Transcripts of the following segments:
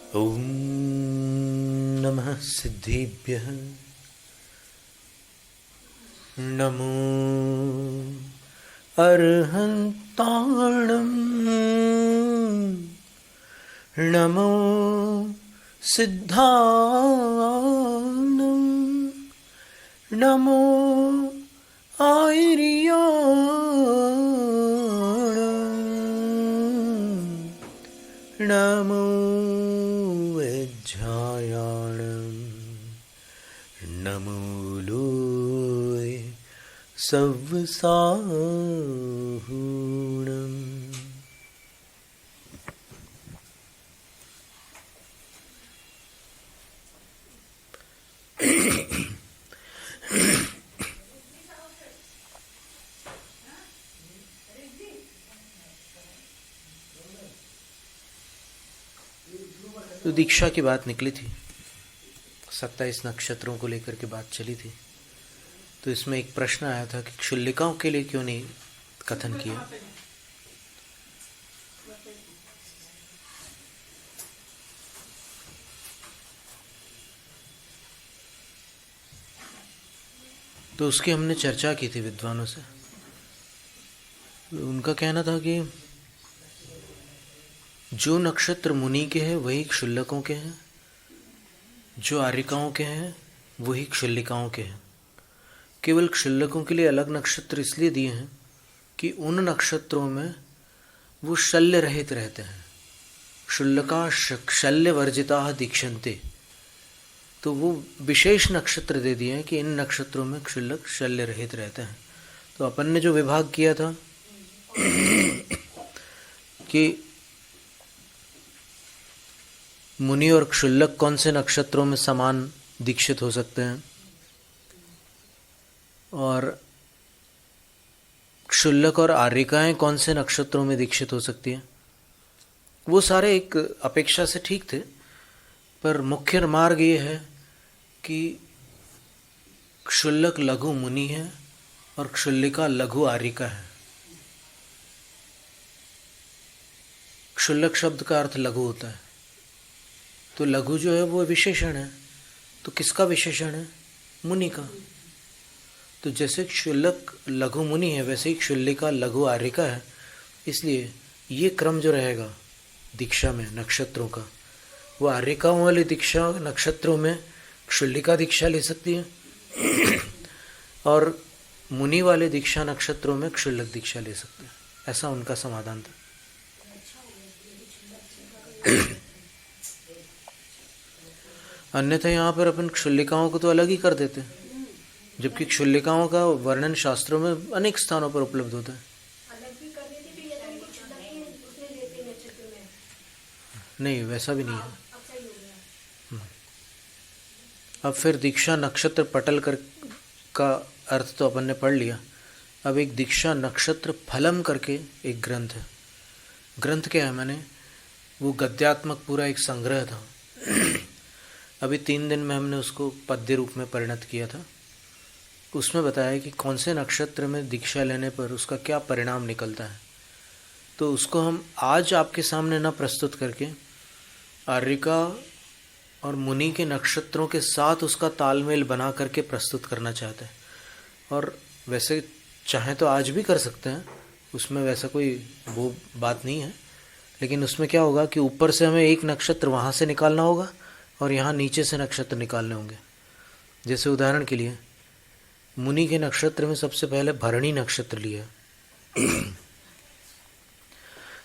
ॐ नमः सिद्धेभ्यः नमो अर्हन्ताणं नमो सिद्धाणं नमो आयर्याणं नमो विज्झायाणं नमो लोय सव्वसाहूणम्। तो दीक्षा की बात निकली थी, 27 नक्षत्रों को लेकर के बात चली थी। तो इसमें एक प्रश्न आया था कि क्षुल्लिकाओं के लिए क्यों नहीं कथन किया। तो उसकी हमने चर्चा की थी विद्वानों से। उनका कहना था कि जो नक्षत्र मुनि के हैं वही क्षुल्लकों के हैं, जो आर्यिकाओं के हैं वही क्षुल्लिकाओं के हैं। केवल क्षुल्लकों के लिए अलग नक्षत्र इसलिए दिए हैं कि उन नक्षत्रों में वो शल्य रहित रहते हैं। क्षुल्लका शल्य वर्जिता दीक्षन्ते, तो वो विशेष नक्षत्र दे दिए हैं कि इन नक्षत्रों में क्षुल्लक शल्य रहित रहते हैं। तो अपन ने जो विभाग किया था कि मुनि और क्षुल्लक कौन से नक्षत्रों में समान दीक्षित हो सकते हैं और क्षुल्लक और आर्यिकाएं कौन से नक्षत्रों में दीक्षित हो सकती हैं, वो सारे एक अपेक्षा से ठीक थे। पर मुख्य मार्ग ये है कि क्षुल्लक लघु मुनि है और क्षुल्लिका लघु आर्यिका है। क्षुल्लक शब्द का अर्थ लघु होता है, तो लघु जो है वो विशेषण है। तो किसका विशेषण है? मुनि का। तो जैसे क्षुल्लक लघु मुनि है वैसे ही क्षुल्लिका लघु आर्यिका है। इसलिए ये क्रम जो रहेगा दीक्षा में नक्षत्रों का, वो आर्यिकाओं वाली दीक्षा नक्षत्रों में क्षुल्लिका दीक्षा ले सकती है और मुनि वाले दीक्षा नक्षत्रों में क्षुल्लक दीक्षा ले सकते हैं। ऐसा उनका समाधान था। अन्यथा यहाँ पर अपन क्षुल्लिकाओं को तो अलग ही कर देते हैं, जबकि क्षुल्लिकाओं का वर्णन शास्त्रों में अनेक स्थानों पर उपलब्ध होता है। नहीं, वैसा भी नहीं है। अब फिर दीक्षा नक्षत्र पटल कर का अर्थ तो अपन ने पढ़ लिया। अब एक दीक्षा नक्षत्र फलम करके एक ग्रंथ है। ग्रंथ क्या है? मैंने वो गद्यात्मक पूरा एक संग्रह था। अभी 3 दिन में हमने उसको पद्य रूप में परिणत किया था। उसमें बताया कि कौन से नक्षत्र में दीक्षा लेने पर उसका क्या परिणाम निकलता है। तो उसको हम आज आपके सामने न प्रस्तुत करके आर्यिका और मुनि के नक्षत्रों के साथ उसका तालमेल बना करके प्रस्तुत करना चाहते हैं। और वैसे चाहें तो आज भी कर सकते हैं, उसमें वैसा कोई वो बात नहीं है। लेकिन उसमें क्या होगा कि ऊपर से हमें एक नक्षत्र वहाँ से निकालना होगा और यहाँ नीचे से नक्षत्र निकालने होंगे। जैसे उदाहरण के लिए मुनि के नक्षत्र में सबसे पहले भरणी नक्षत्र लिया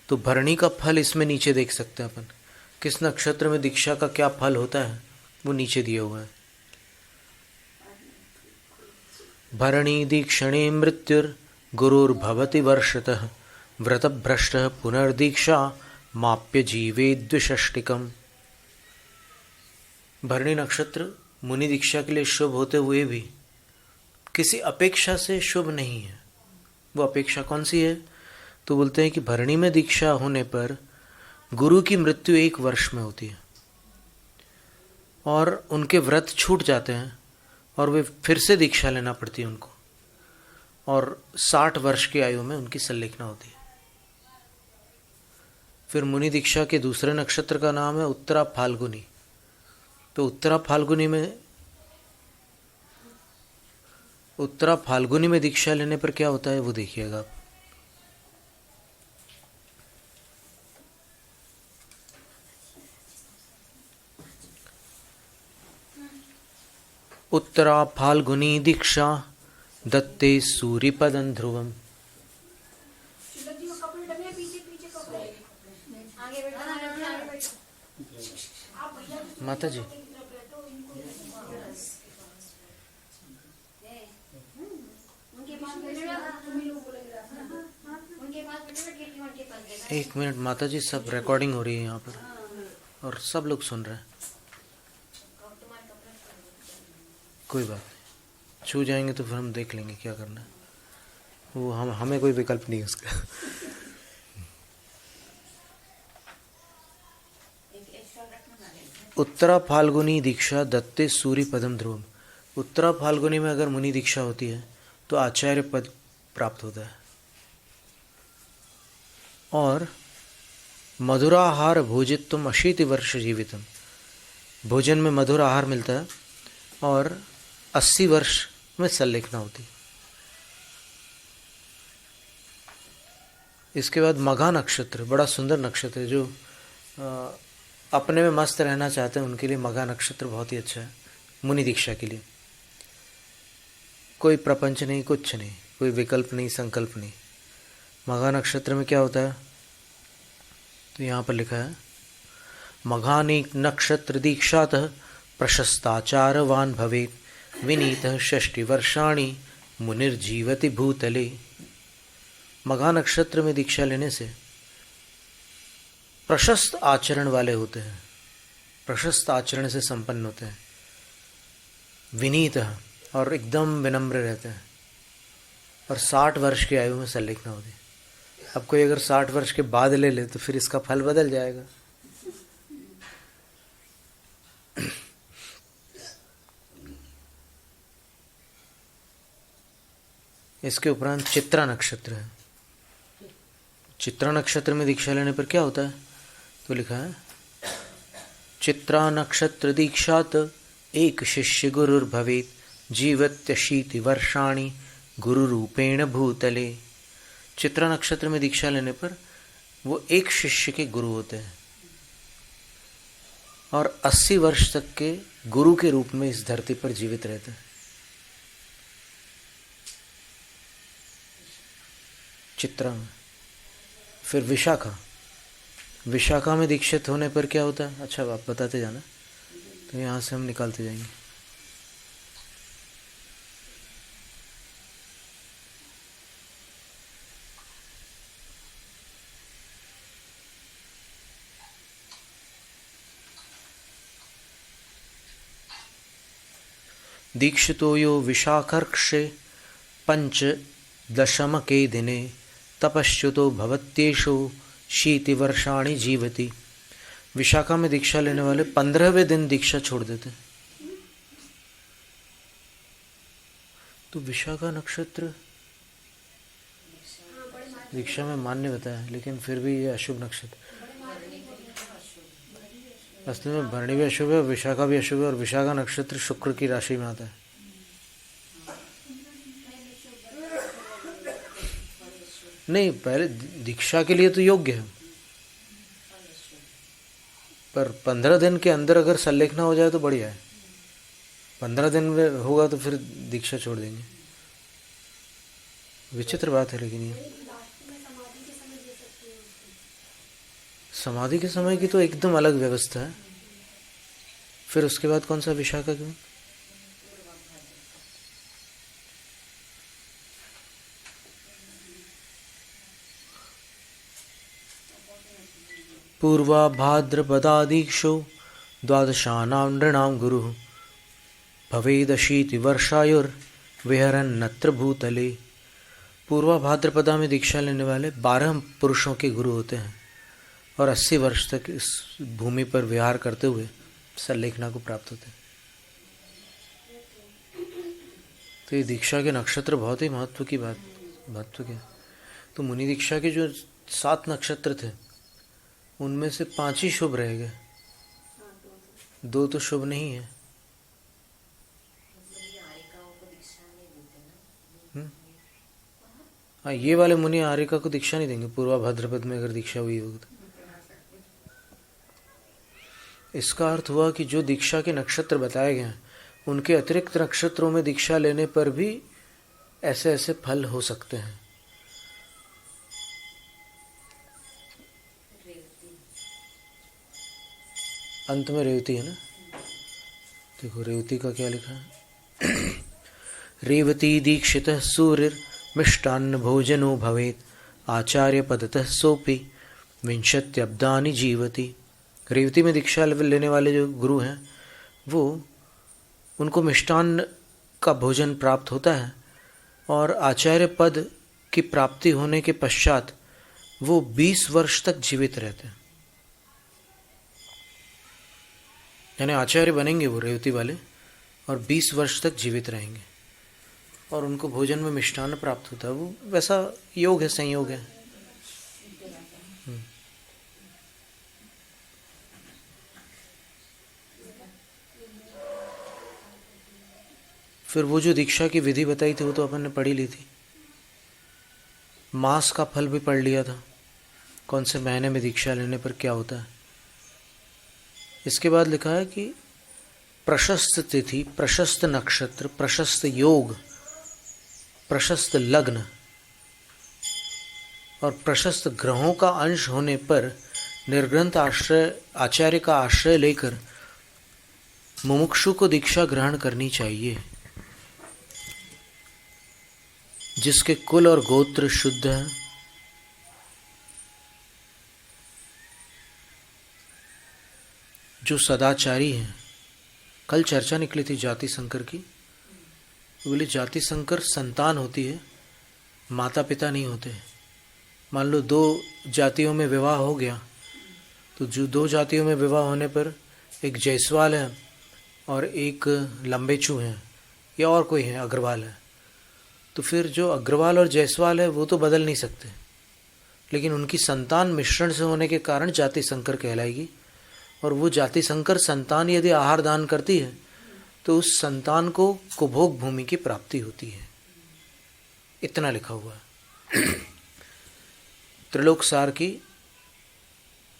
तो भरणी का फल इसमें नीचे देख सकते हैं अपन। किस नक्षत्र में दीक्षा का क्या फल होता है वो नीचे दिया हुआ है। भरणी दीक्षणे मृत्युर गुरुर्भवति वर्षतः व्रतभ्रष्टः पुनर्दीक्षा माप्य जीवे द्विषष्टिकम। भरणी नक्षत्र मुनि दीक्षा के लिए शुभ होते हुए भी किसी अपेक्षा से शुभ नहीं है। वो अपेक्षा कौन सी है? तो बोलते हैं कि भरणी में दीक्षा होने पर गुरु की मृत्यु 1 वर्ष में होती है और उनके व्रत छूट जाते हैं और वे फिर से दीक्षा लेना पड़ती है उनको, और 60 वर्ष की आयु में उनकी संलेखना होती है। फिर मुनि दीक्षा के दूसरे नक्षत्र का नाम है उत्तरा फाल्गुनी। तो उत्तरा फाल्गुनी में दीक्षा लेने पर क्या होता है वो देखिएगा आप। उत्तरा फाल्गुनी दीक्षा दत्ते सूर्यपदं ध्रुवम। माता जी एक मिनट माता जी, सब रिकॉर्डिंग हो रही है यहाँ पर और सब लोग सुन रहे हैं। कोई बात नहीं, छू जाएंगे तो फिर हम देख लेंगे क्या करना है, वो हमें कोई विकल्प नहीं है उसका। उत्तरा फाल्गुनी दीक्षा दत्ते सूर्य पदम ध्रुवम। उत्तरा फाल्गुनी में अगर मुनि दीक्षा होती है तो आचार्य पद प्राप्त होता है। और मधुराहार भोजितुम 80 वर्ष जीवितम, भोजन में मधुर आहार मिलता है और 80 वर्ष में संलेखना होती। इसके बाद मघा नक्षत्र, बड़ा सुंदर नक्षत्र है, जो अपने में मस्त रहना चाहते हैं उनके लिए मघा नक्षत्र बहुत ही अच्छा है। मुनि दीक्षा के लिए कोई प्रपंच नहीं, कुछ नहीं, कोई विकल्प नहीं, संकल्प नहीं। मघा नक्षत्र में क्या होता है तो यहाँ पर लिखा है मघानी नक्षत्र दीक्षातः प्रशस्ताचारवान भवेत् विनीतः 60 वर्षाणि मुनिर्जीवति भूतले। मघा नक्षत्र में दीक्षा लेने से प्रशस्त आचरण वाले होते हैं, प्रशस्त आचरण से संपन्न होते हैं, विनीत और एकदम विनम्र रहते हैं, और 60 वर्ष की आयु में संलेखना होती है। अब कोई अगर 60 वर्ष के बाद ले ले तो फिर इसका फल बदल जाएगा। इसके उपरांत चित्रा नक्षत्र है। चित्रा नक्षत्र में दीक्षा लेने पर क्या होता है तो लिखा है चित्रा नक्षत्र दीक्षात एक शिष्य गुरुर्भवेत् जीवत्य 80 वर्षाणि गुरु रूपेण भूतले। चित्रा नक्षत्र में दीक्षा लेने पर वो एक शिष्य के गुरु होते हैं और 80 वर्ष तक के गुरु के रूप में इस धरती पर जीवित रहते हैं। चित्रा में। फिर विशाखा में दीक्षित होने पर क्या होता है, अच्छा आप बताते जाना, तो यहाँ से हम निकालते जाएंगे। दीक्षितो यो विशाखर्क्षे 15 दिने तपश्च्युतो भवत्येषु 60 वर्षाणि जीवति। विशाखा में दीक्षा लेने वाले 15वें दिन दीक्षा छोड़ देते। तो विशाखा नक्षत्र दीक्षा में मान्य बताया है, लेकिन फिर भी ये अशुभ नक्षत्र। असल में भरणी भी अशुभ है, विशाखा भी अशुभ है, और विशाखा नक्षत्र शुक्र की राशि में आता है। नहीं, पहले दीक्षा के लिए तो योग्य है, पर 15 दिन के अंदर अगर संलेखना हो जाए तो बढ़िया है। 15 दिन में होगा तो फिर दीक्षा छोड़ देंगे। विचित्र बात है, लेकिन ये समाधि के समय की तो एकदम अलग व्यवस्था है। फिर उसके बाद कौन सा विशाखा क्यों? पूर्वा भाद्रपदादीक्षो 12 नृणां गुरुः भवेदशीति वर्षायुर्विहरन्नत्र भूतले। पूर्वा भाद्रपदा में दीक्षा लेने वाले 12 पुरुषों के गुरु होते हैं और 80 वर्ष तक इस भूमि पर विहार करते हुए संलेखना को प्राप्त होते हैं। तो ये दीक्षा के नक्षत्र बहुत ही महत्व के। तो मुनि दीक्षा के जो 7 नक्षत्र थे उनमें से 5 ही शुभ रह गए, 2 तो शुभ नहीं है। हाँ, ये वाले मुनि आर्यिका को दीक्षा नहीं देंगे, पूर्वा भाद्रपद में अगर दीक्षा हुई होगी तो। इसका अर्थ हुआ कि जो दीक्षा के नक्षत्र बताए गए हैं उनके अतिरिक्त नक्षत्रों में दीक्षा लेने पर भी ऐसे ऐसे फल हो सकते हैं। अंत में रेवती है ना, देखो रेवती का क्या लिखा है। रेवती दीक्षित सूर्य मिष्टान्न भोजनो भवेत आचार्य पदतः सोपी विंशत्यब्दानि जीवति। रेवती में दीक्षा लेने वाले जो गुरु हैं वो उनको मिष्टान्न का भोजन प्राप्त होता है और आचार्य पद की प्राप्ति होने के पश्चात वो 20 वर्ष तक जीवित रहते हैं। यानी आचार्य बनेंगे वो रेवती वाले और 20 वर्ष तक जीवित रहेंगे और उनको भोजन में मिष्टान्न प्राप्त होता है। वो वैसा योग है, संयोग है। फिर वो जो दीक्षा की विधि बताई थी वो तो अपन ने पढ़ी ली थी। मास का फल भी पढ़ लिया था, कौन से महीने में दीक्षा लेने पर क्या होता है। इसके बाद लिखा है कि प्रशस्त तिथि, प्रशस्त नक्षत्र, प्रशस्त योग, प्रशस्त लग्न और प्रशस्त ग्रहों का अंश होने पर निर्ग्रंथ आचार्य का आश्रय लेकर मुमुक्षु को दीक्षा ग्रहण करनी चाहिए, जिसके कुल और गोत्र शुद्ध है, जो सदाचारी हैं। कल चर्चा निकली थी जाति संकर की। बोले जाति संकर संतान होती है, माता पिता नहीं होते। मान लो 2 जातियों में विवाह हो गया तो जो 2 जातियों में विवाह होने पर एक जायसवाल है और एक लंबेचू है या और कोई है अग्रवाल है, तो फिर जो अग्रवाल और जायसवाल है वो तो बदल नहीं सकते, लेकिन उनकी संतान मिश्रण से होने के कारण जाति संकर कहलाएगी। और वो जाति संकर संतान यदि आहार दान करती है तो उस संतान को कुभोग भूमि की प्राप्ति होती है। इतना लिखा हुआ है त्रिलोक सार की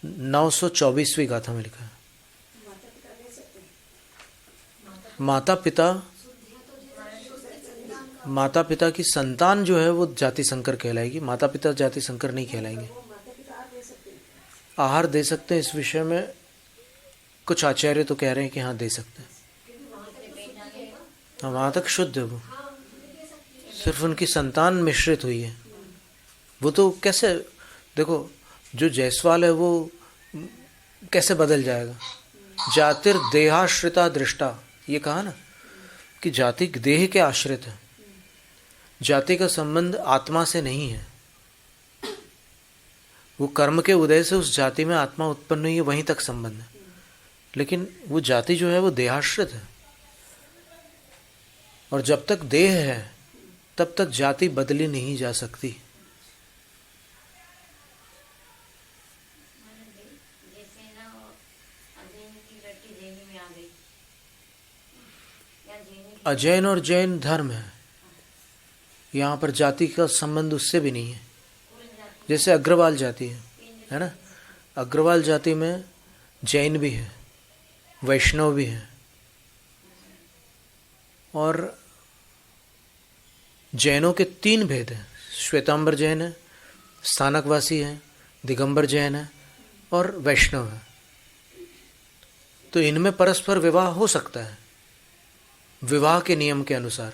924वीं गाथा में लिखा है। माता पिता की संतान जो है वो जाति संकर कहलाएगी, माता पिता जाति संकर नहीं कहलाएंगे। आहार दे सकते हैं, इस विषय में कुछ आचार्य तो कह रहे हैं कि हाँ दे सकते हैं। हाँ, वहाँ तक शुद्ध है वो, सिर्फ उनकी संतान मिश्रित हुई है। वो तो कैसे, देखो जो जायसवाल है वो कैसे बदल जाएगा। जातिर देहाश्रिता दृष्टा, ये कहा ना कि जाति देह के आश्रित है, जाति का संबंध आत्मा से नहीं है। वो कर्म के उदय से उस जाति में आत्मा उत्पन्न हुई है, वहीं तक संबंध है, लेकिन वो जाति जो है वो देहाश्रित है। और जब तक देह है तब तक जाति बदली नहीं जा सकती। अजैन और जैन धर्म है, यहाँ पर जाति का संबंध उससे भी नहीं है। जैसे अग्रवाल जाति है ना, अग्रवाल जाति में जैन भी है, वैष्णव भी है, और जैनों के 3 भेद हैं। श्वेतांबर जैन है, स्थानकवासी है, दिगंबर जैन है और वैष्णव है। तो इनमें परस्पर विवाह हो सकता है विवाह के नियम के अनुसार।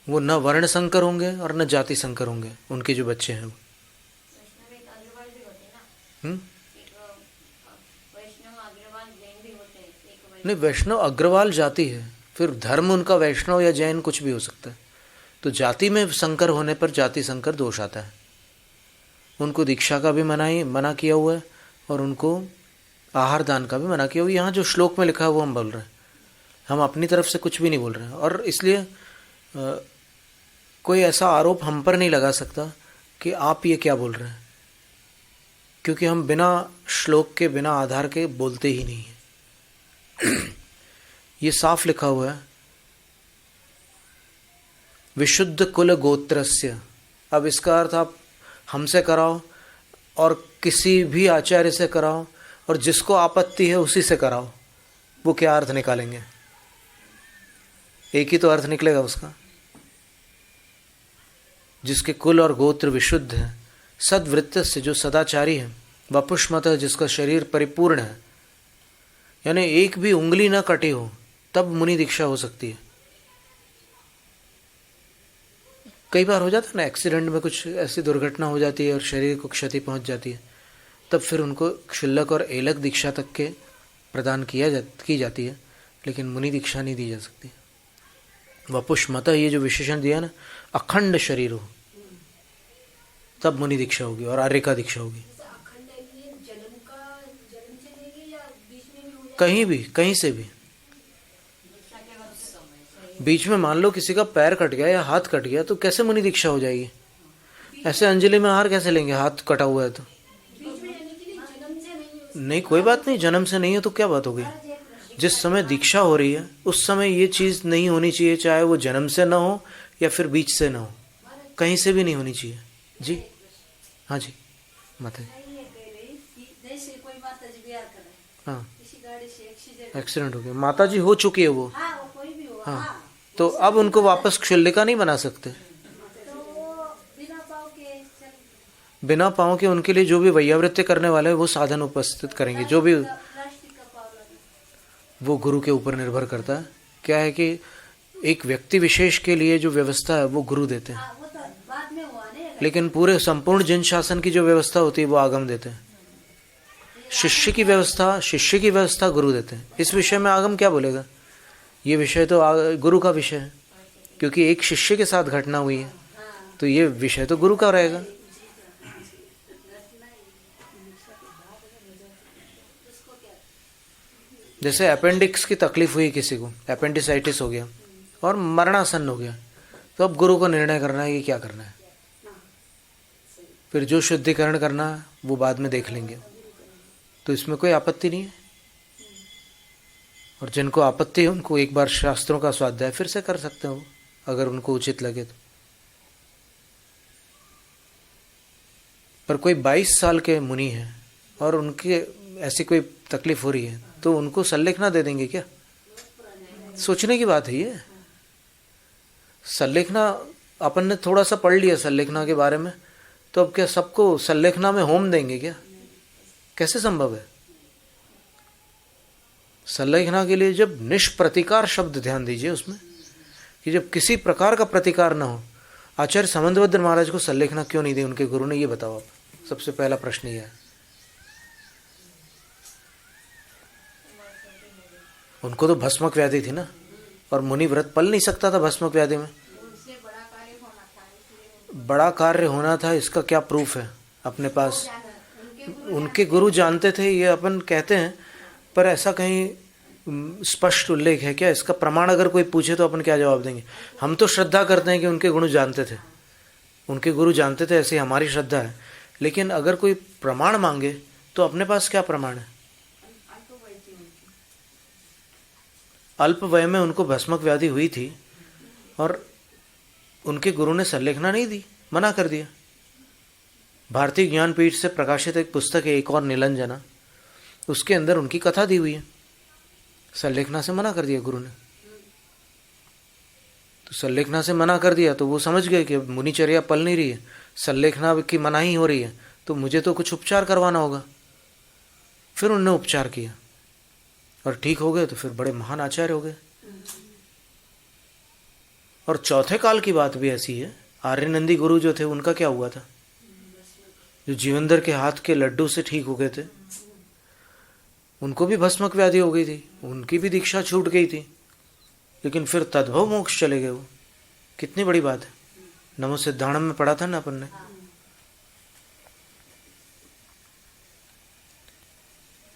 वो न वर्ण संकर होंगे और न जाति संकर होंगे, उनके जो बच्चे हैं वो। नहीं, वैष्णव अग्रवाल जाति है, फिर धर्म उनका वैष्णव या जैन कुछ भी हो सकता है। तो जाति में संकर होने पर जाति संकर दोष आता है। उनको दीक्षा का भी मना किया हुआ है और उनको आहार दान का भी मना किया हुआ है। यहाँ जो श्लोक में लिखा है वो हम बोल रहे हैं, हम अपनी तरफ से कुछ भी नहीं बोल रहे हैं। और इसलिए कोई ऐसा आरोप हम पर नहीं लगा सकता कि आप ये क्या बोल रहे हैं। क्योंकि हम बिना श्लोक के, बिना आधार के बोलते ही नहीं हैं। ये साफ लिखा हुआ है, विशुद्ध कुल गोत्रस्य। अब इसका अर्थ आप हमसे कराओ और किसी भी आचार्य से कराओ और जिसको आपत्ति है उसी से कराओ, वो क्या अर्थ निकालेंगे? एक ही तो अर्थ निकलेगा उसका। जिसके कुल और गोत्र विशुद्ध है, सद्वृत्त से, जो सदाचारी है, वपुष्मत, जिसका शरीर परिपूर्ण है, यानी एक भी उंगली ना कटी हो, तब मुनि दीक्षा हो सकती है। कई बार हो जाता है ना, एक्सीडेंट में कुछ ऐसी दुर्घटना हो जाती है और शरीर को क्षति पहुंच जाती है, तब फिर उनको क्षुल्लक और एलक दीक्षा तक के प्रदान की जाती है, लेकिन मुनि दीक्षा नहीं दी जा सकती। वपुष्मत, ये जो विशेषण दिया ना, अखंड शरीर हो तब मुनि दीक्षा होगी और आर्य का दीक्षा होगी। कहीं भी, कहीं से भी। बीच में मान लो किसी का पैर कट गया या हाथ कट गया, तो कैसे मुनि दीक्षा हो जाएगी? ऐसे अंजलि में हार कैसे लेंगे, हाथ कटा हुआ है तो? नहीं, कोई बात नहीं, जन्म से नहीं है तो क्या बात हो गई? जिस समय दीक्षा हो रही है उस समय ये चीज़ नहीं होनी चाहिए, चाहे वो जन्म से ना हो या फिर बीच से ना हो, कहीं से भी नहीं होनी चाहिए। जी हाँ जी माता जी। हाँ, एक्सीडेंट हो गया, माता जी हो चुकी है वो। हाँ, तो अब उनको वापस क्षुल्लिका नहीं बना सकते। बिना पाँव के उनके लिए जो भी वैयावृत्ति करने वाले हैं वो साधन उपस्थित करेंगे, जो भी, वो गुरु के ऊपर निर्भर करता है। क्या है कि एक व्यक्ति विशेष के लिए जो व्यवस्था है वो गुरु देते हैं, लेकिन पूरे संपूर्ण जिन शासन की जो व्यवस्था होती है वो आगम देते हैं। शिष्य की व्यवस्था गुरु देते हैं। इस विषय में आगम क्या बोलेगा? ये विषय तो गुरु का विषय है, क्योंकि एक शिष्य के साथ घटना हुई है, तो ये विषय तो गुरु का रहेगा। जैसे अपेंडिक्स की तकलीफ हुई किसी को, अपेंडिसाइटिस हो गया और मरणासन हो गया, तो अब गुरु को निर्णय करना है कि क्या करना है। फिर जो शुद्धिकरण करना है वो बाद में देख लेंगे, तो इसमें कोई आपत्ति नहीं है। और जिनको आपत्ति है उनको एक बार शास्त्रों का स्वाध्याय फिर से कर सकते हो, अगर उनको उचित लगे तो। पर कोई 22 साल के मुनि हैं और उनके ऐसी कोई तकलीफ हो रही है, तो उनको सल्लेखना दे देंगे क्या? सोचने की बात है ये। सल्लेखना, अपन ने थोड़ा सा पढ़ लिया सल्लेखना के बारे में, तो अब क्या सबको सल्लेखना में होम देंगे क्या? कैसे संभव है? सल्लेखना के लिए जब निष्प्रतिकार शब्द, ध्यान दीजिए उसमें, कि जब किसी प्रकार का प्रतिकार ना हो। आचार्य समंतभद्र महाराज को सल्लेखना क्यों नहीं दी उनके गुरु ने, ये बताओ आप। सबसे पहला प्रश्न ये है। उनको तो भस्मक व्याधि थी ना, और मुनि व्रत पल नहीं सकता था भस्मक व्याधि में। बड़ा कार्य होना था, इसका क्या प्रूफ है अपने पास? उनके गुरु जानते थे, ये अपन कहते हैं, पर ऐसा कहीं स्पष्ट उल्लेख है क्या? इसका प्रमाण अगर कोई पूछे तो अपन क्या जवाब देंगे? हम तो श्रद्धा करते हैं कि उनके गुरु जानते थे, उनके गुरु जानते थे, ऐसी हमारी श्रद्धा है। लेकिन अगर कोई प्रमाण मांगे तो अपने पास क्या प्रमाण है? अल्प वय में उनको भस्मक व्याधि हुई थी और उनके गुरु ने सल्लेखना नहीं दी, मना कर दिया। भारतीय ज्ञानपीठ से प्रकाशित एक पुस्तक है, एक और नीलंजना, उसके अंदर उनकी कथा दी हुई है। सल्लेखना से मना कर दिया गुरु ने। तो सल्लेखना से मना कर दिया तो वो समझ गए कि मुनिचर्या पल नहीं रही है, सल्लेखना की मनाही हो रही है, तो मुझे तो कुछ उपचार करवाना होगा। फिर उन्होंने उपचार किया और ठीक हो गए, तो फिर बड़े महान आचार्य हो गए। और चौथे काल की बात भी ऐसी है, आर्यनंदी गुरु जो थे उनका क्या हुआ था? जो जीवनधर के हाथ के लड्डू से ठीक हो गए थे, उनको भी भस्मक व्याधि हो गई थी, उनकी भी दीक्षा छूट गई थी, लेकिन फिर तद्भव मोक्ष चले गए वो। कितनी बड़ी बात है। नमो सिद्धाणम में पढ़ा था ना अपन ने।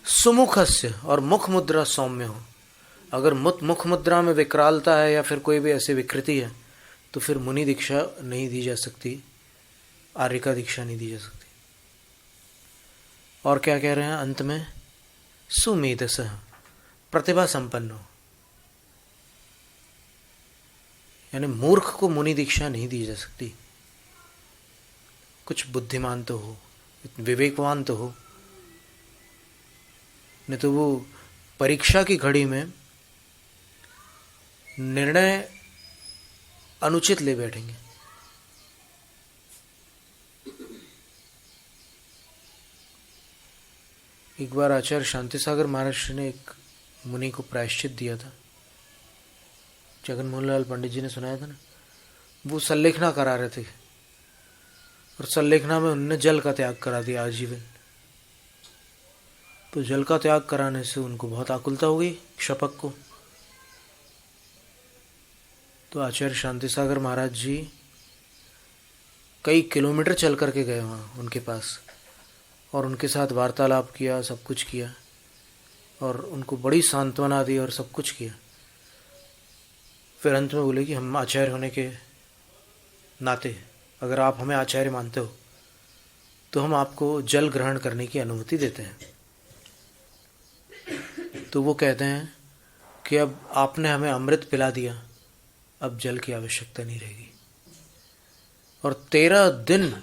सुमुखस्य, और मुख मुद्रा सौम्य हो। अगर मुख मुद्रा में विकरालता है या फिर कोई भी ऐसी विकृति है, तो फिर मुनि दीक्षा नहीं दी जा सकती, आर्य का दीक्षा नहीं दी जा सकती। और क्या कह रहे हैं अंत में? सुमेधस, प्रतिभा संपन्न। यानी मूर्ख को मुनि दीक्षा नहीं दी जा सकती, कुछ बुद्धिमान तो हो, विवेकवान तो हो, नहीं तो वो परीक्षा की घड़ी में निर्णय अनुचित ले बैठेंगे। एक बार आचार्य शांति सागर महाराज ने एक मुनि को प्रायश्चित दिया था, जगन मोहन लाल पंडित जी ने सुनाया था ना। वो संलेखना करा रहे थे और संलेखना में उन्होंने जल का त्याग करा दिया आजीवन। तो जल का त्याग कराने से उनको बहुत आकुलता हो गई शपक को। तो आचार्य शांति सागर महाराज जी कई किलोमीटर चल करके गए वहाँ उनके पास और उनके साथ वार्तालाप किया, सब कुछ किया और उनको बड़ी सांत्वना दी और सब कुछ किया। फिर अंत में बोले कि हम आचार्य होने के नाते अगर आप हमें आचार्य मानते हो तो हम आपको जल ग्रहण करने की अनुमति देते हैं। तो वो कहते हैं कि अब आपने हमें अमृत पिला दिया, अब जल की आवश्यकता नहीं रहेगी। और 13 दिन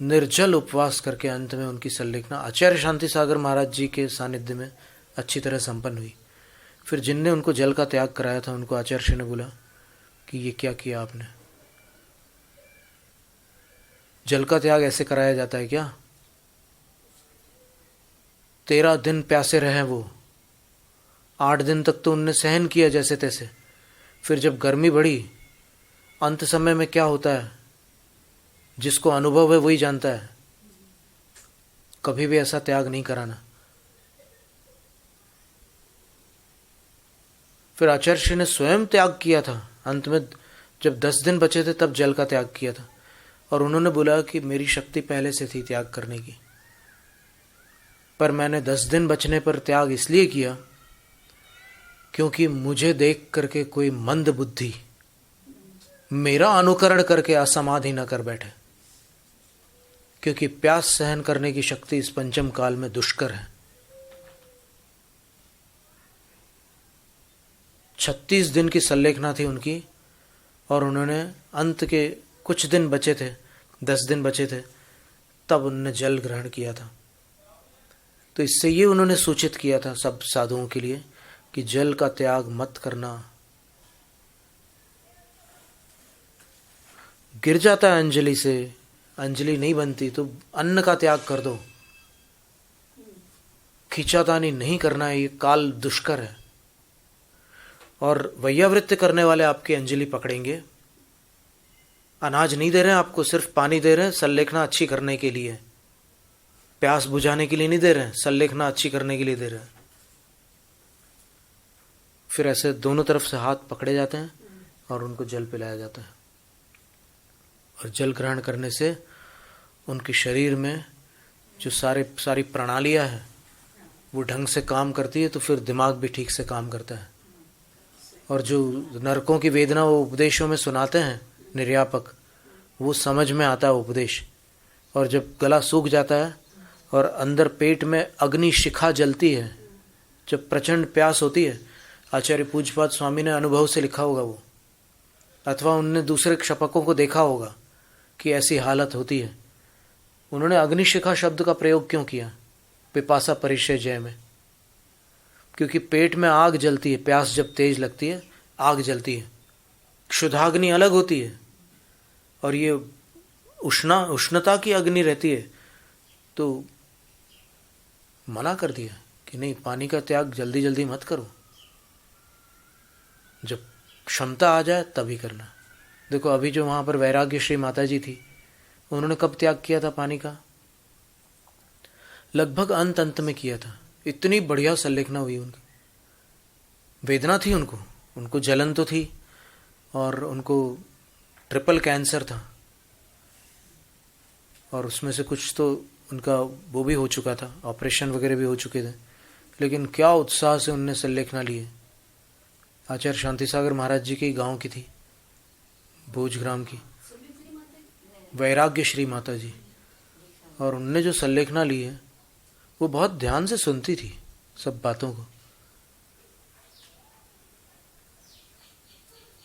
निर्जल उपवास करके अंत में उनकी संलेखना आचार्य शांति सागर महाराज जी के सानिध्य में अच्छी तरह संपन्न हुई। फिर जिनने उनको जल का त्याग कराया था उनको आचार्य ने बोला कि ये क्या किया आपने? जल का त्याग ऐसे कराया जाता है क्या? 13 दिन प्यासे रहे वो, 8 दिन तक तो उनने सहन किया जैसे तैसे। फिर जब गर्मी बढ़ी, अंत समय में क्या होता है जिसको अनुभव है वही जानता है। कभी भी ऐसा त्याग नहीं कराना। फिर आचार्य ने स्वयं त्याग किया था। अंत में जब 10 दिन बचे थे तब जल का त्याग किया था और उन्होंने बोला कि मेरी शक्ति पहले से थी त्याग करने की, पर मैंने 10 दिन बचने पर त्याग इसलिए किया क्योंकि मुझे देख करके कोई मंद बुद्धि मेरा अनुकरण करके असमाधि न कर बैठे, क्योंकि प्यास सहन करने की शक्ति इस पंचम काल में दुष्कर है। 36 दिन की संलेखना थी उनकी और उन्होंने अंत के कुछ दिन बचे थे, 10 दिन बचे थे, तब उन्होंने जल ग्रहण किया था। तो इससे ये उन्होंने सूचित किया था सब साधुओं के लिए कि जल का त्याग मत करना। गिर जाता है अंजलि से, अंजलि नहीं बनती तो अन्न का त्याग कर दो। खींचातानी नहीं करना है, ये काल दुष्कर है। और वैयावृत्ति करने वाले आपकी अंजलि पकड़ेंगे। अनाज नहीं दे रहे हैं आपको, सिर्फ पानी दे रहे हैं संलेखना अच्छी करने के लिए, प्यास बुझाने के लिए नहीं दे रहे हैं, संलेखना अच्छी करने के लिए दे रहे हैं। फिर ऐसे दोनों तरफ से हाथ पकड़े जाते हैं और उनको जल पिलाया जाता है। और जल ग्रहण करने से उनके शरीर में जो सारी प्रणालियां हैं वो ढंग से काम करती है, तो फिर दिमाग भी ठीक से काम करता है। और जो नरकों की वेदना वो उपदेशों में सुनाते हैं निर्यापक, वो समझ में आता है उपदेश। और जब गला सूख जाता है और अंदर पेट में अग्नि शिखा जलती है, जब प्रचंड प्यास होती है, आचार्य पूज्यपाद स्वामी ने अनुभव से लिखा होगा वो, अथवा उनने दूसरे क्षपकों को देखा होगा कि ऐसी हालत होती है। उन्होंने अग्निशिखा शब्द का प्रयोग क्यों किया पिपासा परिचय जय में? क्योंकि पेट में आग जलती है, प्यास जब तेज लगती है आग जलती है। क्षुधाग्नि अलग होती है और ये उष्णता की अग्नि रहती है। तो मना कर दिया कि नहीं, पानी का त्याग जल्दी जल्दी मत करो, जब क्षमता आ जाए तभी करना। देखो अभी जो वहां पर वैराग्य श्री माता जी थी, उन्होंने कब त्याग किया था पानी का? लगभग अंत में किया था। इतनी बढ़िया संलेखना हुई उनकी, वेदना थी उनको जलन तो थी और उनको ट्रिपल कैंसर था और उसमें से कुछ तो उनका वो भी हो चुका था, ऑपरेशन वगैरह भी हो चुके थे। लेकिन क्या उत्साह से उनने संलेखना लिए। आचार्य शांति सागर महाराज जी के गांव की थी, भोजग्राम की, वैराग्य श्री माता जी। और उनने जो संलेखना ली है वो बहुत ध्यान से सुनती थी सब बातों को।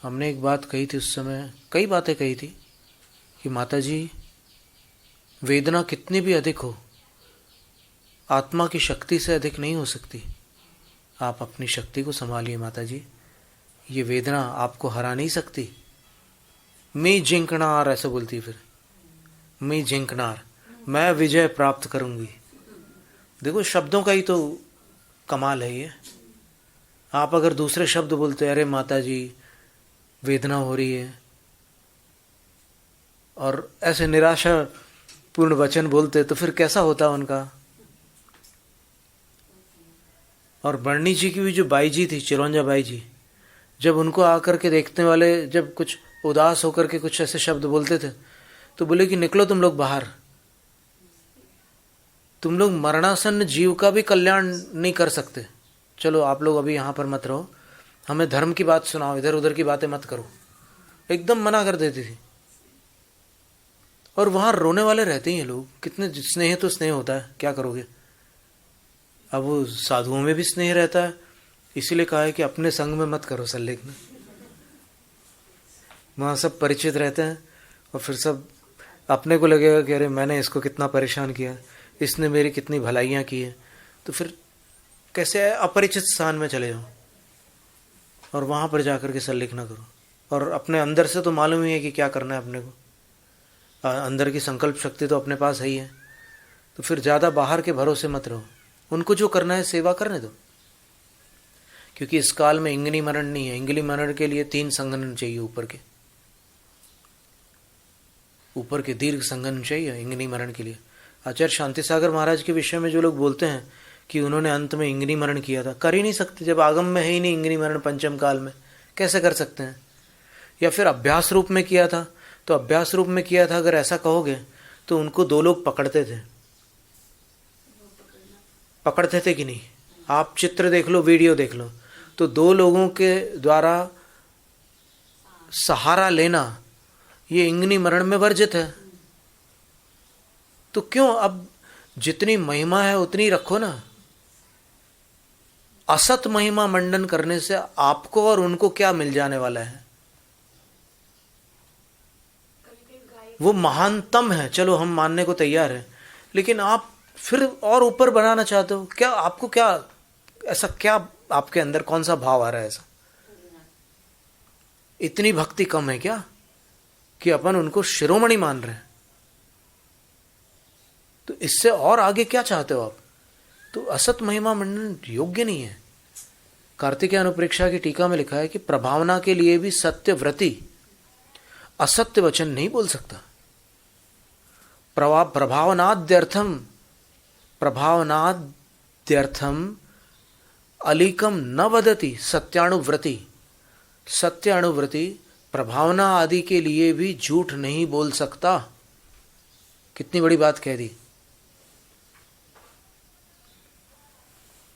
हमने एक बात कही थी उस समय, कई बातें कही थी कि माता जी, वेदना कितनी भी अधिक हो आत्मा की शक्ति से अधिक नहीं हो सकती। आप अपनी शक्ति को संभालिए माता जी, ये वेदना आपको हरा नहीं सकती। मैं जिंकनार, ऐसे बोलती फिर, मैं जिंकनार, मैं विजय प्राप्त करूंगी। देखो शब्दों का ही तो कमाल है ये। आप अगर दूसरे शब्द बोलते, अरे माता जी वेदना हो रही है, और ऐसे निराशा पूर्ण वचन बोलते तो फिर कैसा होता उनका। और बर्णी जी की भी जो बाई जी थी, चिरौंजा बाई जी, जब उनको आकर के देखने वाले जब कुछ उदास होकर के कुछ ऐसे शब्द बोलते थे तो बोले कि निकलो तुम लोग बाहर, तुम लोग मरणासन्न जीव का भी कल्याण नहीं कर सकते, चलो आप लोग अभी यहाँ पर मत रहो, हमें धर्म की बात सुनाओ, इधर उधर की बातें मत करो। एकदम मना कर देती थी। और वहाँ रोने वाले रहते ही हैं लोग, कितने स्नेह तो स्नेह होता है, क्या करोगे। अब वो साधुओं में भी स्नेह रहता है, इसीलिए कहा है कि अपने संग में मत करो संलेखन। वहाँ सब परिचित रहते हैं और फिर सब अपने को लगेगा कि अरे मैंने इसको कितना परेशान किया, इसने मेरी कितनी भलाइयाँ की है, तो फिर कैसे अपरिचित स्थान में चले जाओ और वहाँ पर जाकर के संलेखना करो। और अपने अंदर से तो मालूम ही है कि क्या करना है अपने को, अंदर की संकल्प शक्ति तो अपने पास है ही है, तो फिर ज़्यादा बाहर के भरोसे मत रहो। उनको जो करना है सेवा करने दो, क्योंकि इस काल में इंगनी मरण नहीं है। इंगली मरण के लिए 3 संगन चाहिए, ऊपर के दीर्घ संगन चाहिए इंगनी मरण के लिए। आचार्य शांति सागर महाराज के विषय में जो लोग बोलते हैं कि उन्होंने अंत में इंगनी मरण किया था, कर ही नहीं सकते, जब आगम में है ही नहीं इंगनी मरण पंचम काल में, कैसे कर सकते हैं। या फिर अभ्यास रूप में किया था, तो अभ्यास रूप में किया था अगर ऐसा कहोगे तो उनको 2 लोग पकड़ते थे कि नहीं। आप चित्र देख लो, वीडियो देख लो, तो 2 लोगों के द्वारा सहारा लेना ये इंगनी मरण में वर्जित है। तो क्यों, अब जितनी महिमा है उतनी रखो ना। असत महिमा मंडन करने से आपको और उनको क्या मिल जाने वाला है। वो महानतम है, चलो हम मानने को तैयार हैं, लेकिन आप फिर और ऊपर बनाना चाहते हो क्या। आपको क्या ऐसा, क्या आपके अंदर कौन सा भाव आ रहा है ऐसा। इतनी भक्ति कम है क्या कि अपन उनको शिरोमणि मान रहे हैं। तो इससे और आगे क्या चाहते हो आप। तो असत महिमा मंडन योग्य नहीं है। कार्तिकेय अनुप्रेक्षा की टीका में लिखा है कि प्रभावना के लिए भी सत्यव्रती असत्य वचन नहीं बोल सकता। प्रभावनाद्यर्थम अलीकम न वदति सत्यानुव्रति। सत्यानुव्रति प्रभावना आदि के लिए भी झूठ नहीं बोल सकता। कितनी बड़ी बात कह दी।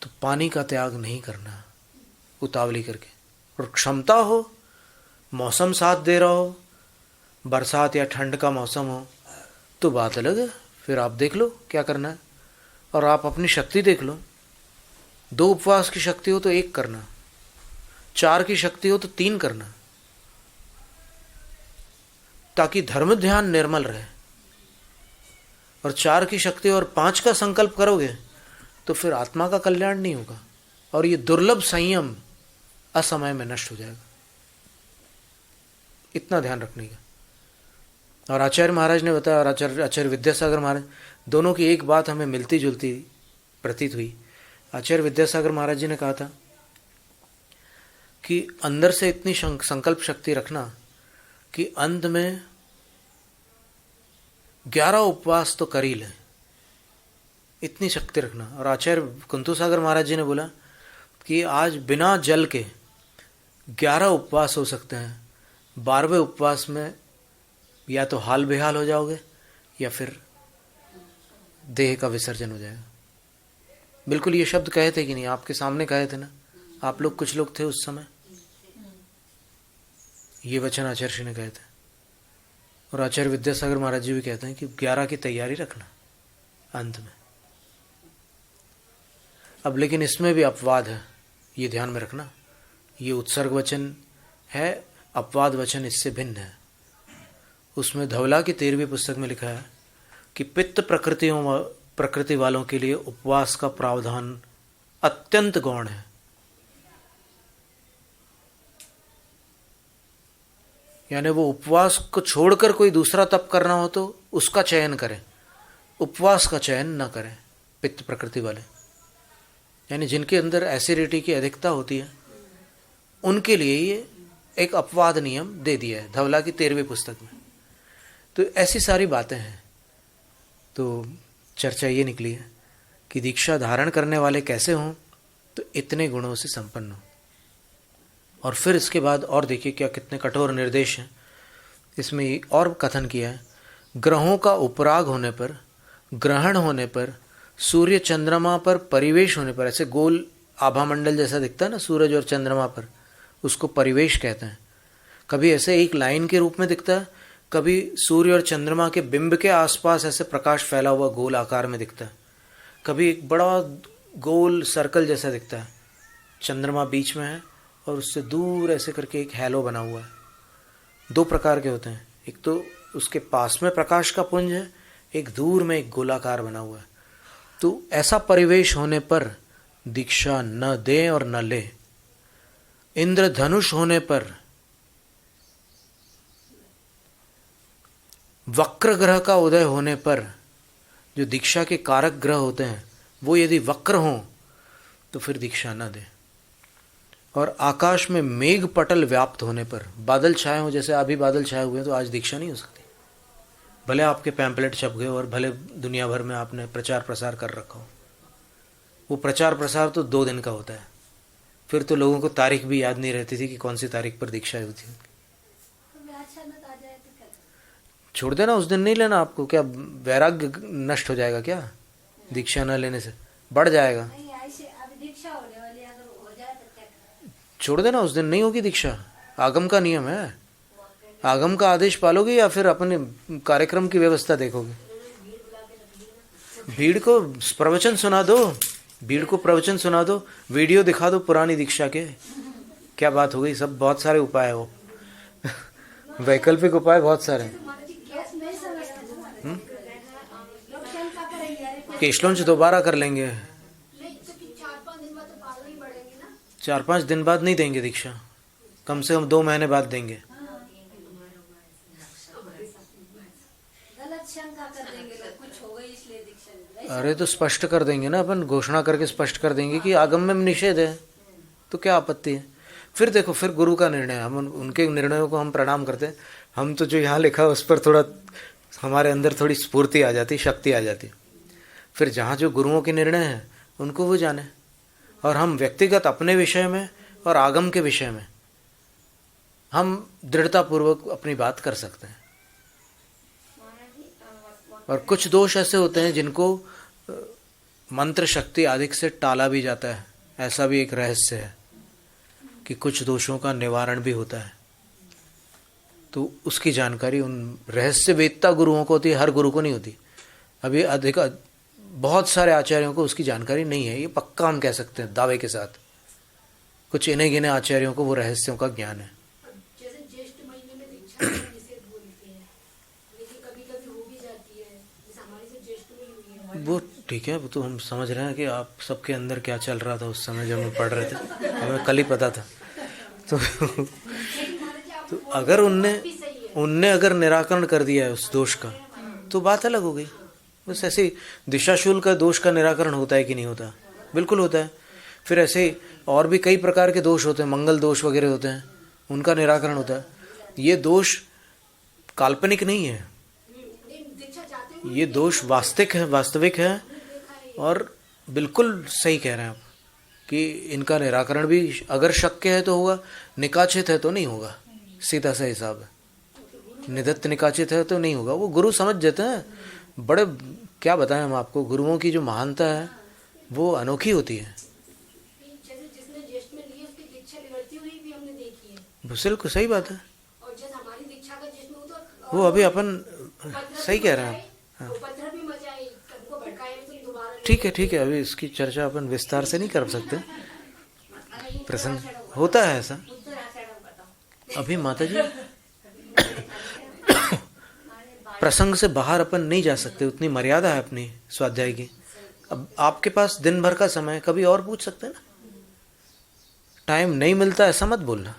तो पानी का त्याग नहीं करना उतावली करके। और क्षमता हो, मौसम साथ दे रहा हो, बरसात या ठंड का मौसम हो तो बात अलग है, फिर आप देख लो क्या करना है। और आप अपनी शक्ति देख लो, 2 उपवास की शक्ति हो तो 1 करना, 4 की शक्ति हो तो 3 करना, ताकि धर्म ध्यान निर्मल रहे। और 4 की शक्ति और 5 का संकल्प करोगे तो फिर आत्मा का कल्याण नहीं होगा और ये दुर्लभ संयम असमय में नष्ट हो जाएगा। इतना ध्यान रखने का। और आचार्य महाराज ने बताया, और आचार्य विद्यासागर महाराज, दोनों की एक बात हमें मिलती जुलती प्रतीत हुई। आचार्य विद्यासागर महाराज जी ने कहा था कि अंदर से इतनी संकल्प शक्ति रखना कि अंत में 11 उपवास तो कर ही लें, इतनी शक्ति रखना। और आचार्य कुंतु सागर महाराज जी ने बोला कि आज बिना जल के 11 उपवास हो सकते हैं, 12वें उपवास में या तो हाल बेहाल हो जाओगे या फिर देह का विसर्जन हो जाएगा। बिल्कुल ये शब्द कहे थे कि नहीं, आपके सामने कहे थे ना, आप लोग कुछ लोग थे उस समय, ये वचन आचार्य ने कहे थे। और आचार्य विद्यासागर महाराज जी भी कहते हैं कि 11 की तैयारी रखना, अंत में। अब लेकिन इसमें भी अपवाद है, ये ध्यान में रखना। ये उत्सर्ग वचन है, अपवाद वचन इससे भिन्न है। उसमें धवला की 13वीं पुस्तक में लिखा है कि पित्त प्रकृति वालों के लिए उपवास का प्रावधान अत्यंत गौण है। यानी वो उपवास को छोड़कर कोई दूसरा तप करना हो तो उसका चयन करें, उपवास का चयन न करें पित्त प्रकृति वाले। यानी जिनके अंदर एसिडिटी की अधिकता होती है उनके लिए ये एक अपवाद नियम दे दिया है धवला की 13वीं पुस्तक में। तो ऐसी सारी बातें हैं। तो चर्चा ये निकली है कि दीक्षा धारण करने वाले कैसे हों, तो इतने गुणों से संपन्न हो। और फिर इसके बाद और देखिए क्या कितने कठोर निर्देश हैं इसमें। और कथन किया है, ग्रहों का उपराग होने पर, ग्रहण होने पर, सूर्य चंद्रमा पर परिवेश होने पर, ऐसे गोल आभा मंडल जैसा दिखता है ना सूरज और चंद्रमा पर, उसको परिवेश कहते हैं। कभी ऐसे एक लाइन के रूप में दिखता है, कभी सूर्य और चंद्रमा के बिंब के आसपास ऐसे प्रकाश फैला हुआ गोल आकार में दिखता है, कभी एक बड़ा गोल सर्कल जैसा दिखता है, चंद्रमा बीच में है और उससे दूर ऐसे करके एक हैलो बना हुआ है। दो प्रकार के होते हैं, एक तो उसके पास में प्रकाश का पुंज है, एक दूर में एक गोलाकार बना हुआ है। तो ऐसा परिवेश होने पर दीक्षा न दें और न ले। इंद्रधनुष होने पर, वक्र ग्रह का उदय होने पर, जो दीक्षा के कारक ग्रह होते हैं वो यदि वक्र हों तो फिर दीक्षा न दें। और आकाश में मेघ पटल व्याप्त होने पर, बादल छाए हों, जैसे अभी बादल छाए हुए हैं, तो आज दीक्षा नहीं हो सकती। भले आपके पैम्पलेट छप गए और भले दुनिया भर में आपने प्रचार प्रसार कर रखा हो, वो प्रचार प्रसार तो 2 दिन का होता है। फिर तो लोगों को तारीख भी याद नहीं रहती थी कि कौन सी तारीख पर दीक्षा हुई थी। छोड़ देना, उस दिन नहीं लेना। आपको क्या वैराग्य नष्ट हो जाएगा क्या? दीक्षा न लेने से बढ़ जाएगा। छोड़ देना, उस दिन नहीं होगी दीक्षा। आगम का नियम है, आगम का आदेश पालोगे या फिर अपने कार्यक्रम की व्यवस्था देखोगे? भीड़ को प्रवचन सुना दो, भीड़ को प्रवचन सुना दो, वीडियो दिखा दो पुरानी दीक्षा के। क्या बात हो गई? सब बहुत सारे उपाय है वो वैकल्पिक उपाय बहुत सारे हैं। केशलोंच दोबारा कर लेंगे। 4-5 दिन बाद नहीं देंगे दीक्षा, कम से कम 2 महीने बाद देंगे। अरे तो स्पष्ट कर देंगे ना, अपन घोषणा करके स्पष्ट कर देंगे कि आगम में निषेध है, तो क्या आपत्ति है? फिर देखो, फिर गुरु का निर्णय, हम उनके निर्णयों को हम प्रणाम करते हैं। हम तो जो यहाँ लिखा उस पर थोड़ा हमारे अंदर थोड़ी स्फूर्ति आ जाती, शक्ति आ जाती। फिर जहाँ जो गुरुओं के निर्णय हैं उनको वो जाने, और हम व्यक्तिगत अपने विषय में और आगम के विषय में हम दृढ़तापूर्वक अपनी बात कर सकते हैं। और कुछ दोष ऐसे होते हैं जिनको मंत्र शक्ति आदि से टाला भी जाता है। ऐसा भी एक रहस्य है कि कुछ दोषों का निवारण भी होता है। तो उसकी जानकारी उन रहस्य वेदता गुरुओं को होती है, हर गुरु को नहीं होती। अभी अधिक बहुत सारे आचार्यों को उसकी जानकारी नहीं है, ये पक्का हम कह सकते हैं दावे के साथ। कुछ इन्हें गिने आचार्यों को वो रहस्यों का ज्ञान है। जैसे ज्येष्ठ महीने में दीक्षा निषेध बोलते हैं, लेकिन कभी-कभी हो भी जाती है, जैसे हमारी से ज्येष्ठ में हुई है। वो ठीक है, वो तो हम समझ रहे हैं कि आप सबके अंदर क्या चल रहा था उस समय जब हम पढ़ रहे थे, हमें कल ही पता था। तो अगर उनने अगर निराकरण कर दिया है उस दोष का तो बात अलग हो गई। बस ऐसे ही दिशाशूल का दोष का निराकरण होता है कि नहीं होता? बिल्कुल होता है। फिर ऐसे और भी कई प्रकार के दोष होते हैं, मंगल दोष वगैरह होते हैं, उनका निराकरण होता है। ये दोष काल्पनिक नहीं है, ये दोष वास्तविक है। और बिल्कुल सही कह रहे हैं आप कि इनका निराकरण भी अगर शक्य है तो होगा, निकाचित है तो नहीं होगा। सीधा सा हिसाब है, निधत्त निकाचित है तो नहीं होगा। वो गुरु समझ जाते हैं। बड़े क्या बताएं हम आपको, गुरुओं की जो महानता है वो अनोखी होती है। जिसने ज्येष्ठ में ली उसकी दीक्षा बिगड़ती हुई भी हमने देखी है। बिल्कुल सही बात है। और जब हमारी दीक्षा का ज्येष्ठ में तो वो अभी अपन सही कह रहे हैं। उपद्रव भी मचाए, सबको भड़काया ठीक है, अभी इसकी चर्चा अपन विस्तार से नहीं कर सकते, प्रसंग होता है ऐसा। अभी माता जी प्रसंग से बाहर अपन नहीं जा सकते, उतनी मर्यादा है अपनी स्वाध्याय की। अब आपके पास दिन भर का समय, कभी और पूछ सकते हैं ना, टाइम नहीं मिलता ऐसा मत बोलना।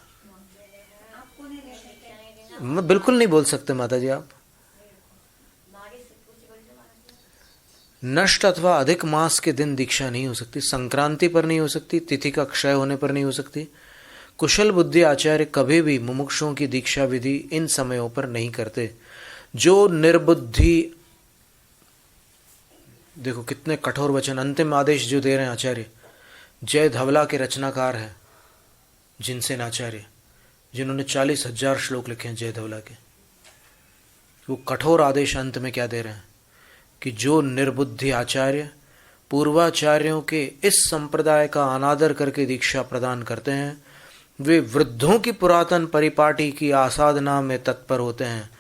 मैं बिल्कुल नहीं बोल सकते माता जी आप। नष्ट अथवा अधिक मास के दिन दीक्षा नहीं हो सकती, संक्रांति पर नहीं हो सकती, तिथि का क्षय होने पर नहीं हो सकती। कुशल बुद्धि आचार्य कभी भी मुमुक्षुओं की दीक्षा विधि इन समयों पर नहीं करते। जो निर्बुद्धि, देखो कितने कठोर वचन, अंतिम आदेश जो दे रहे हैं आचार्य। जय धवला के रचनाकार है जिनसेन आचार्य, जिन्होंने 40,000 श्लोक लिखे हैं जय धवला के। वो कठोर आदेश अंत में क्या दे रहे हैं कि जो निर्बुद्धि आचार्य पूर्वाचार्यों के इस संप्रदाय का अनादर करके दीक्षा प्रदान करते हैं, वे वृद्धों की पुरातन परिपाटी की आसाधना में तत्पर होते हैं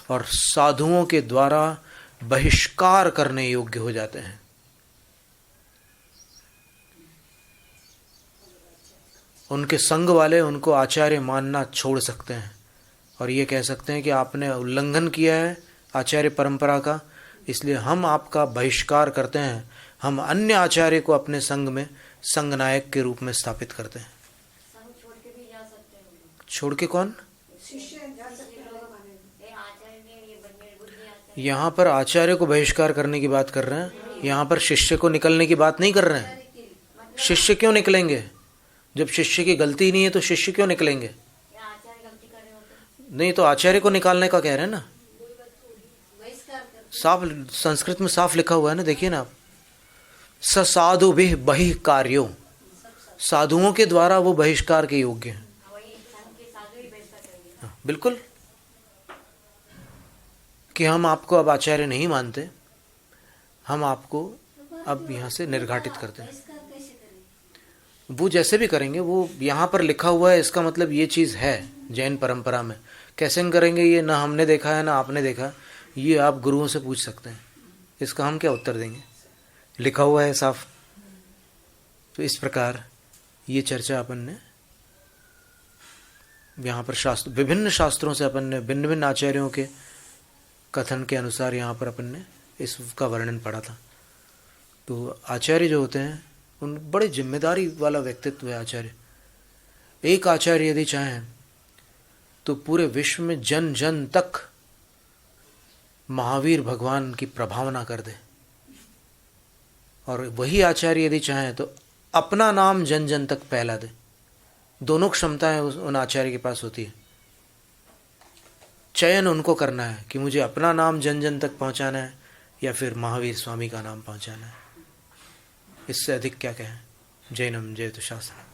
और साधुओं के द्वारा बहिष्कार करने योग्य हो जाते हैं। उनके संग वाले उनको आचार्य मानना छोड़ सकते हैं और ये कह सकते हैं कि आपने उल्लंघन किया है आचार्य परंपरा का, इसलिए हम आपका बहिष्कार करते हैं। हम अन्य आचार्य को अपने संग में संग नायक के रूप में स्थापित करते हैं। छोड़ के भी जा सकते हैं। छोड़ के कौन? यहाँ पर आचार्य को बहिष्कार करने की बात कर रहे हैं, यहाँ पर शिष्य को निकलने की बात नहीं कर रहे हैं। शिष्य क्यों निकलेंगे? जब शिष्य की गलती नहीं है तो शिष्य क्यों निकलेंगे? नहीं तो आचार्य को निकालने का कह रहे हैं ना, साफ संस्कृत में साफ लिखा हुआ है ना, देखिए ना आप, स साधु भी बहि कार्यो, साधुओं के द्वारा वो बहिष्कार के योग्य हैं। बिल्कुल, कि हम आपको अब आचार्य नहीं मानते, हम आपको अब यहाँ से निर्घाटित करते हैं। वो जैसे भी करेंगे, वो यहाँ पर लिखा हुआ है, इसका मतलब ये चीज़ है जैन परंपरा में। कैसे करेंगे ये ना हमने देखा है ना आपने देखा, ये आप गुरुओं से पूछ सकते हैं, इसका हम क्या उत्तर देंगे, लिखा हुआ है साफ। तो इस प्रकार ये चर्चा अपन ने यहाँ पर शास्त्र, विभिन्न शास्त्रों से अपन ने भिन्न भिन्न आचार्यों के कथन के अनुसार यहाँ पर अपन ने इसका वर्णन पढ़ा था। तो आचार्य जो होते हैं उन बड़े जिम्मेदारी वाला व्यक्तित्व है आचार्य। एक आचार्य यदि चाहें तो पूरे विश्व में जन जन तक महावीर भगवान की प्रभावना कर दे, और वही आचार्य यदि चाहें तो अपना नाम जन जन तक फैला दे। दोनों क्षमताएं उन आचार्य के पास होती है। चयन उनको करना है कि मुझे अपना नाम जन जन तक पहुंचाना है या फिर महावीर स्वामी का नाम पहुंचाना है। इससे अधिक क्या कहें। जैनम जयतु शास्त्रम।